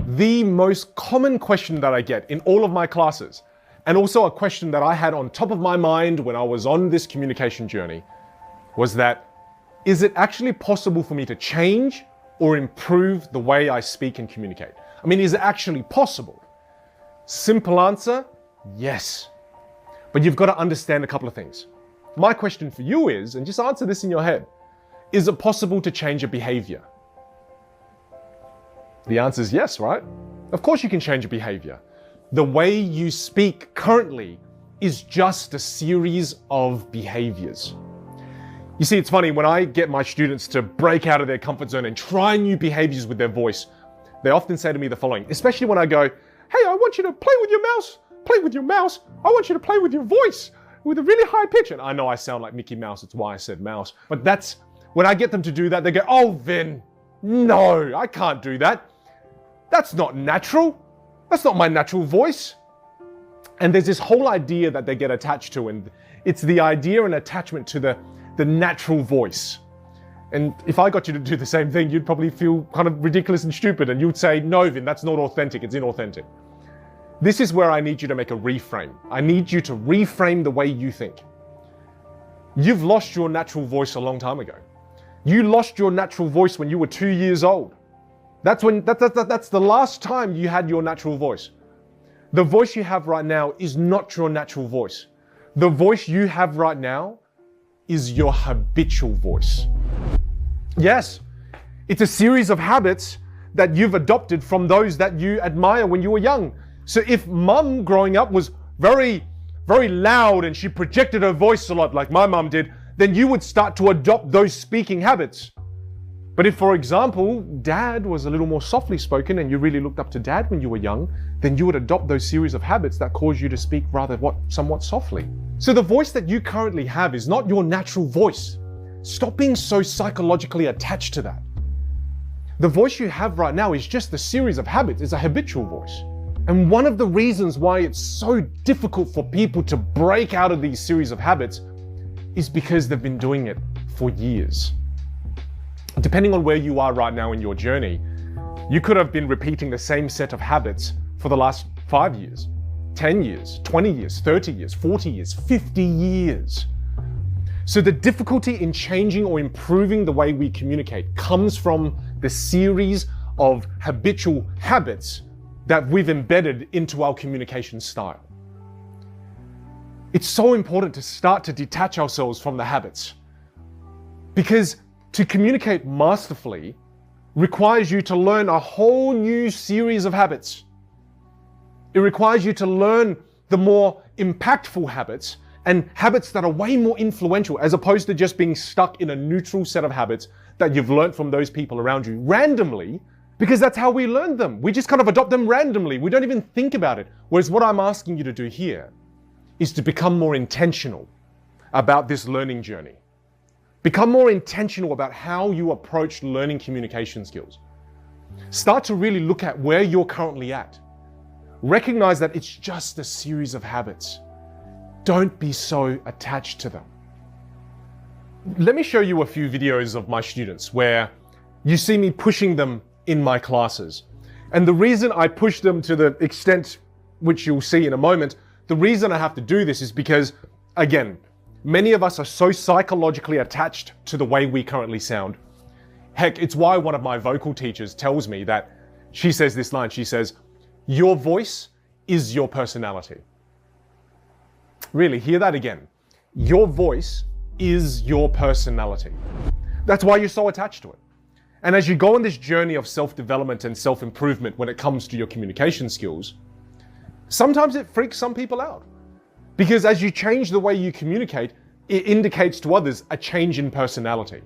The most common question that I get in all of my classes, and also a question that I had on top of my mind when I was on this communication journey, was that, is it actually possible for me to change or improve the way I speak and communicate? I mean, is it actually possible? Simple answer, yes. But you've got to understand a couple of things. My question for you is, and just answer this in your head, is it possible to change a behavior? The answer is yes, right? Of course you can change a behavior. The way you speak currently is just a series of behaviors. You see, it's funny, when I get my students to break out of their comfort zone and try new behaviors with their voice, they often say to me the following, especially when I go, hey, I want you to play with your mouse. Play with your mouse. I want you to play with your voice with a really high pitch. And I know I sound like Mickey Mouse. It's why I said mouse. But that's, when I get them to do that, they go, oh, Vin, no, I can't do that. That's not natural. That's not my natural voice. And there's this whole idea that they get attached to, and it's the idea and attachment to the natural voice. And if I got you to do the same thing, you'd probably feel kind of ridiculous and stupid, and you'd say, no, Vin, that's not authentic, it's inauthentic. This is where I need you to make a reframe. I need you to reframe the way you think. You've lost your natural voice a long time ago. You lost your natural voice when you were 2 years old. That's the last time you had your natural voice. The voice you have right now is not your natural voice. The voice you have right now is your habitual voice. Yes, it's a series of habits that you've adopted from those that you admire when you were young. So if mum growing up was very, very loud and she projected her voice a lot like my mum did, then you would start to adopt those speaking habits. But if, for example, dad was a little more softly spoken and you really looked up to dad when you were young, then you would adopt those series of habits that cause you to speak rather somewhat softly. So the voice that you currently have is not your natural voice. Stop being so psychologically attached to that. The voice you have right now is just a series of habits. It's a habitual voice. And one of the reasons why it's so difficult for people to break out of these series of habits is because they've been doing it for years. Depending on where you are right now in your journey, you could have been repeating the same set of habits for the last 5 years, 10 years, 20 years, 30 years, 40 years, 50 years. So the difficulty in changing or improving the way we communicate comes from the series of habitual habits that we've embedded into our communication style. It's so important to start to detach ourselves from the habits, because to communicate masterfully requires you to learn a whole new series of habits. It requires you to learn the more impactful habits and habits that are way more influential, as opposed to just being stuck in a neutral set of habits that you've learned from those people around you randomly, because that's how we learn them. We just kind of adopt them randomly. We don't even think about it. Whereas what I'm asking you to do here is to become more intentional about this learning journey. Become more intentional about how you approach learning communication skills. Start to really look at where you're currently at. Recognize that it's just a series of habits. Don't be so attached to them. Let me show you a few videos of my students where you see me pushing them in my classes. And the reason I push them to the extent which you'll see in a moment, the reason I have to do this is because, again, many of us are so psychologically attached to the way we currently sound. Heck, it's why one of my vocal teachers tells me that, she says this line, she says, your voice is your personality. Really, hear that again. Your voice is your personality. That's why you're so attached to it. And as you go on this journey of self-development and self-improvement when it comes to your communication skills, sometimes it freaks some people out. Because as you change the way you communicate, it indicates to others a change in personality.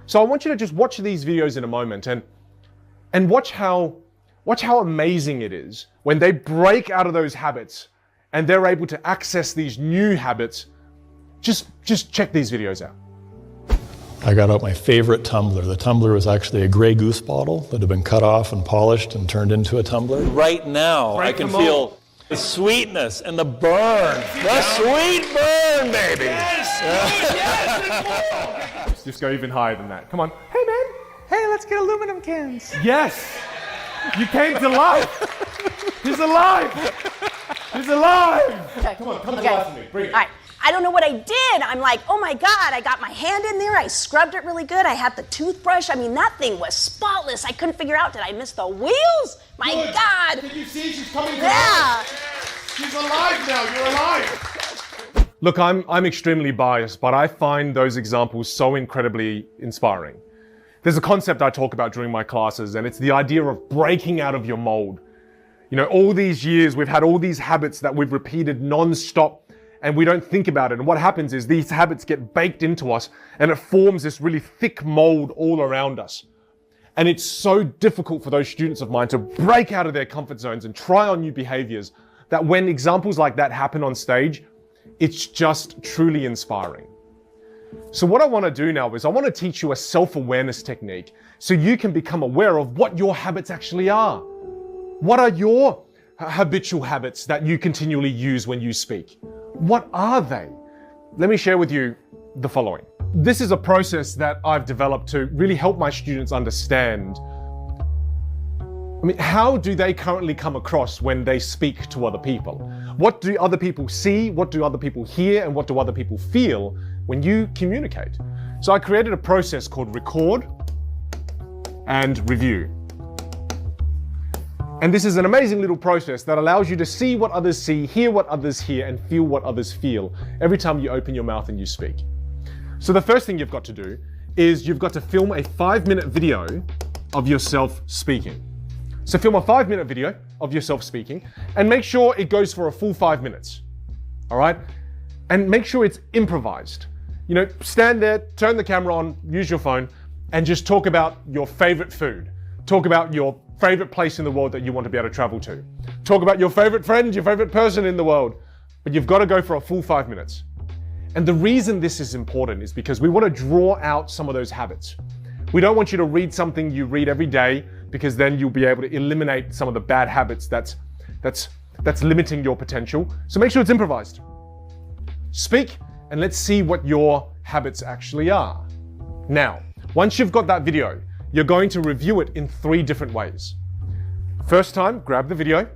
So I want you to just watch these videos in a moment and watch how amazing it is when they break out of those habits and they're able to access these new habits. Just check these videos out. I got out my favorite tumbler. The tumbler was actually a Grey Goose bottle that had been cut off and polished and turned into a tumbler. Right now, I can feel the sweetness and the burn. The sweet burn, baby. Yes. Just go even higher than that. Come on. Hey, man. Hey, let's get aluminum cans. Yes. You came to life. He's alive. He's alive. Okay. Come on, come to life with me. Bring it. All right. I don't know what I did. I'm like, oh my God, I got my hand in there. I scrubbed it really good. I had the toothbrush. I mean, that thing was spotless. I couldn't figure out, did I miss the wheels? My Good. God. Can you see she's coming to Yeah. life? She's alive now. You're alive. Look, I'm extremely biased, but I find those examples so incredibly inspiring. There's a concept I talk about during my classes, and it's the idea of breaking out of your mold. You know, all these years we've had all these habits that we've repeated non-stop, and we don't think about it. And what happens is these habits get baked into us, and it forms this really thick mold all around us. And it's so difficult for those students of mine to break out of their comfort zones and try on new behaviors that when examples like that happen on stage, it's just truly inspiring. So what I want to do now is I want to teach you a self-awareness technique so you can become aware of what your habits actually are. What are your habitual habits that you continually use when you speak? What are they? Let me share with you the following. This is a process that I've developed to really help my students understand. I mean, how do they currently come across when they speak to other people? What do other people see? What do other people hear? And what do other people feel when you communicate? So I created a process called record and review. And this is an amazing little process that allows you to see what others see, hear what others hear, and feel what others feel every time you open your mouth and you speak. So the first thing you've got to do is you've got to film a 5-minute video of yourself speaking. So film a 5-minute video of yourself speaking and make sure it goes for a full 5 minutes. All right? And make sure it's improvised. You know, stand there, turn the camera on, use your phone, and just talk about your favorite food. Talk about your favorite place in the world that you want to be able to travel to. Talk about your favorite friend, your favorite person in the world. But you've got to go for a full 5 minutes. And the reason this is important is because we want to draw out some of those habits. We don't want you to read something you read every day, because then you'll be able to eliminate some of the bad habits that's limiting your potential. So make sure it's improvised. Speak, and let's see what your habits actually are. Now, once you've got that video, you're going to review it in 3 different ways. First time, grab the video,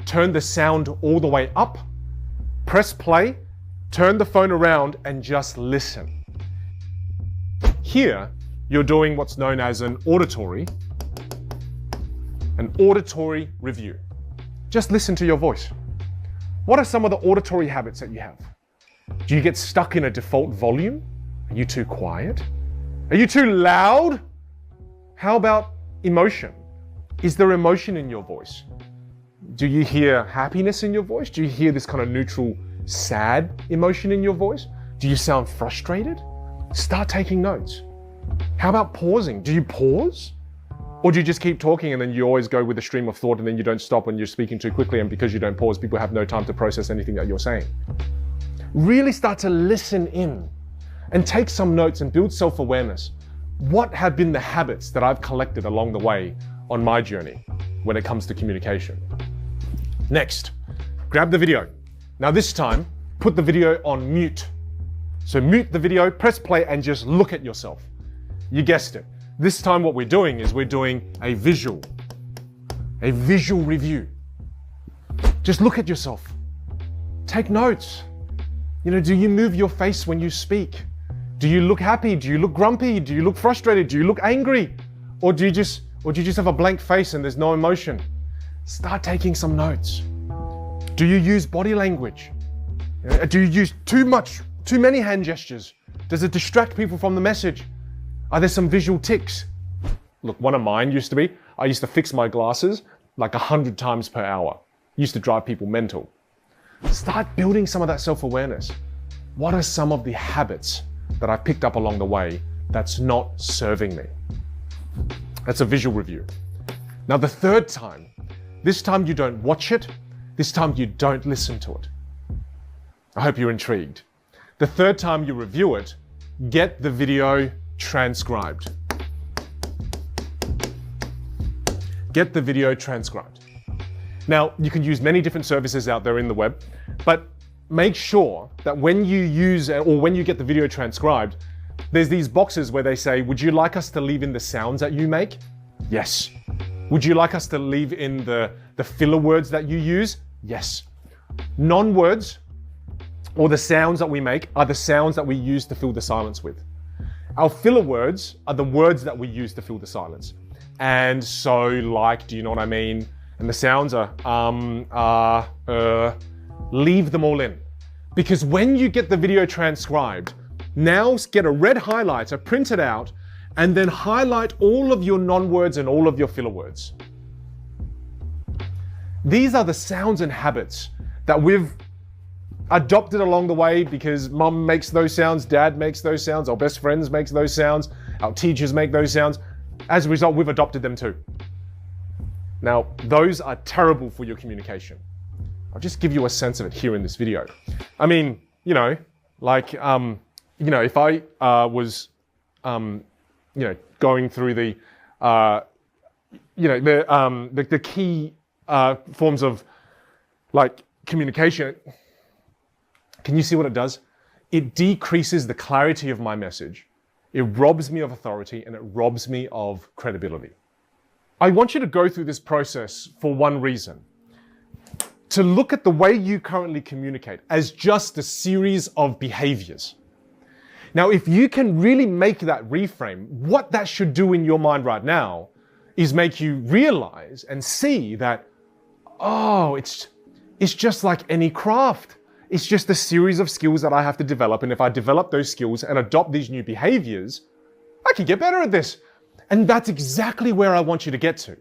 turn the sound all the way up, press play, turn the phone around, and just listen. Here, you're doing what's known as an auditory review. Just listen to your voice. What are some of the auditory habits that you have? Do you get stuck in a default volume? Are you too quiet? Are you too loud? How about emotion? Is there emotion in your voice? Do you hear happiness in your voice? Do you hear this kind of neutral, sad emotion in your voice? Do you sound frustrated? Start taking notes. How about pausing? Do you pause? Or do you just keep talking and then you always go with a stream of thought and then you don't stop when you're speaking too quickly, and because you don't pause, people have no time to process anything that you're saying? Really start to listen in and take some notes and build self-awareness. What have been the habits that I've collected along the way on my journey when it comes to communication? Next, grab the video. Now this time, put the video on mute. So mute the video, press play, and just look at yourself. You guessed it. This time what we're doing is we're doing a visual review. Just look at yourself. Take notes. You know, do you move your face when you speak? Do you look happy? Do you look grumpy? Do you look frustrated? Do you look angry? Or do you just have a blank face and there's no emotion? Start taking some notes. Do you use body language? Do you use too many hand gestures? Does it distract people from the message? Are there some visual tics? Look, one of mine used to be, I used to fix my glasses like 100 times per hour. Used to drive people mental. Start building some of that self-awareness. What are some of the habits that I picked up along the way that's not serving me? That's a visual review. Now the third time, this time you don't watch it, this time you don't listen to it. I hope you're intrigued. The third time you review it, get the video transcribed. Get the video transcribed. Now, you can use many different services out there in the web, but make sure that when you use or when you get the video transcribed, there's these boxes where they say, would you like us to leave in the sounds that you make? Yes. Would you like us to leave in the filler words that you use? Yes. Non-words, or the sounds that we make, are the sounds that we use to fill the silence with. Our filler words are the words that we use to fill the silence. And so, like, do you know what I mean? And the sounds are, leave them all in. Because when you get the video transcribed, now get a red highlighter, print it out, and then highlight all of your non-words and all of your filler words. These are the sounds and habits that we've adopted along the way because mom makes those sounds, dad makes those sounds, our best friends makes those sounds, our teachers make those sounds. As a result, we've adopted them too. Now, those are terrible for your communication. I'll just give you a sense of it here in this video. I mean, you know, like, if I was, going through the, the key forms of like communication, can you see what it does? It decreases the clarity of my message. It robs me of authority and it robs me of credibility. I want you to go through this process for one reason. To look at the way you currently communicate as just a series of behaviors. Now, if you can really make that reframe, what that should do in your mind right now is make you realize and see that, oh, it's just like any craft. It's just a series of skills that I have to develop. And if I develop those skills and adopt these new behaviors, I can get better at this. And that's exactly where I want you to get to.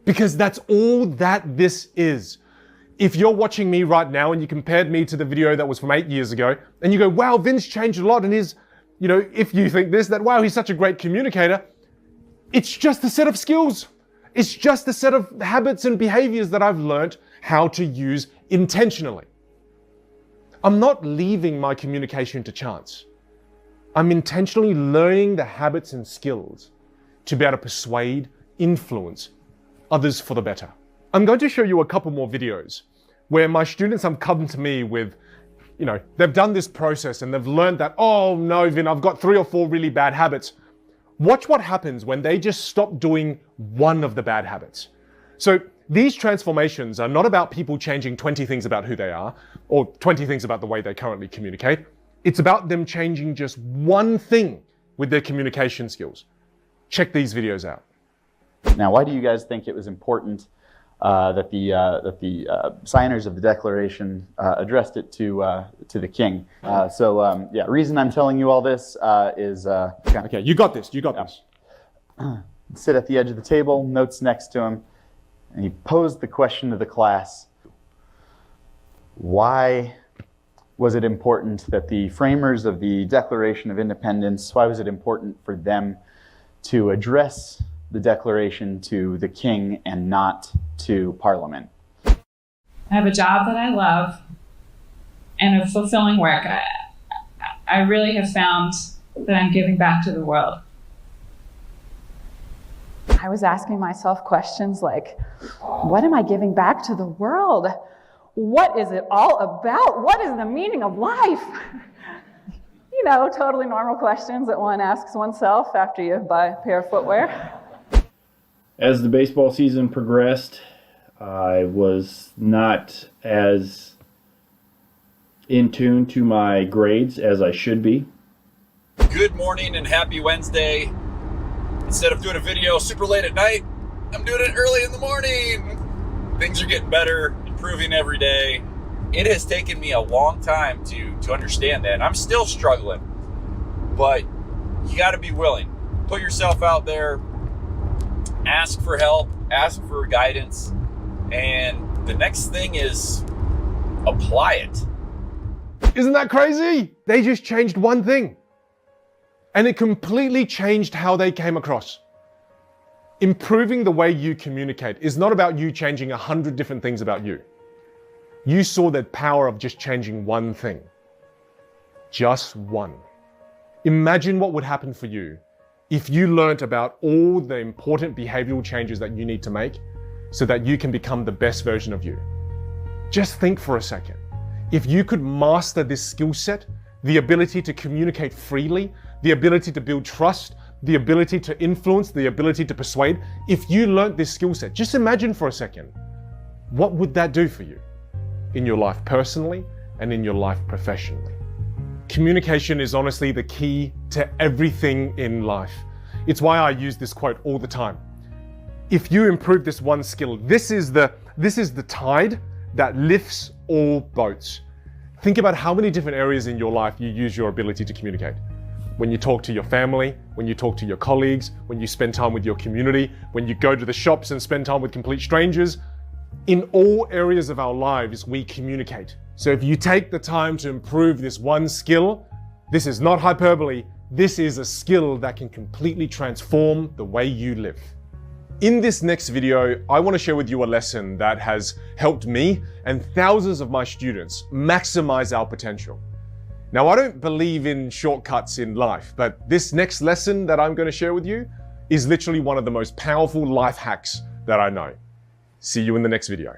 Because that's all that this is. If you're watching me right now and you compared me to the video that was from 8 years ago, and you go, wow, Vin's changed a lot and if you think this, that, wow, he's such a great communicator, it's just a set of skills. It's just a set of habits and behaviors that I've learned how to use intentionally. I'm not leaving my communication to chance. I'm intentionally learning the habits and skills to be able to persuade, influence others for the better. I'm going to show you a couple more videos where my students have come to me with, they've done this process and they've learned that, oh no, Vin, I've got 3 or 4 really bad habits. Watch what happens when they just stop doing one of the bad habits. So these transformations are not about people changing 20 things about who they are or 20 things about the way they currently communicate. It's about them changing just one thing with their communication skills. Check these videos out. Now, why do you guys think it was important that the signers of the Declaration addressed it to the king? Reason I'm telling you all this is... Okay, you got this, this. Sit at the edge of the table, notes next to him, and he posed the question to the class, why was it important that the framers of the Declaration of Independence, why was it important for them to address the Declaration to the king and not to Parliament? I have a job that I love and a fulfilling work. I really have found that I'm giving back to the world. I was asking myself questions like, what am I giving back to the world? What is it all about? What is the meaning of life? Totally normal questions that one asks oneself after you buy a pair of footwear. As the baseball season progressed, I was not as in tune to my grades as I should be. Good morning and happy Wednesday. Instead of doing a video super late at night, I'm doing it early in the morning. Things are getting better, improving every day. It has taken me a long time to understand that. I'm still struggling, but you got to be willing. Put yourself out there, ask for help, ask for guidance, and the next thing is apply it. Isn't that crazy? They just changed one thing. And it completely changed how they came across. Improving the way you communicate is not about you changing 100 different things about you. You saw the power of just changing one thing. Just one. Imagine what would happen for you if you learnt about all the important behavioral changes that you need to make so that you can become the best version of you. Just think for a second. If you could master this skill set, the ability to communicate freely, the ability to build trust, the ability to influence, the ability to persuade, if you learnt this skill set, just imagine for a second, what would that do for you in your life personally and in your life professionally? Communication is honestly the key to everything in life. It's why I use this quote all the time. If you improve this one skill, this is the tide that lifts all boats. Think about how many different areas in your life you use your ability to communicate. When you talk to your family, when you talk to your colleagues, when you spend time with your community, when you go to the shops and spend time with complete strangers. In all areas of our lives, we communicate. So if you take the time to improve this one skill, this is not hyperbole, this is a skill that can completely transform the way you live. In this next video, I want to share with you a lesson that has helped me and thousands of my students maximize our potential. Now, I don't believe in shortcuts in life, but this next lesson that I'm going to share with you is literally one of the most powerful life hacks that I know. See you in the next video.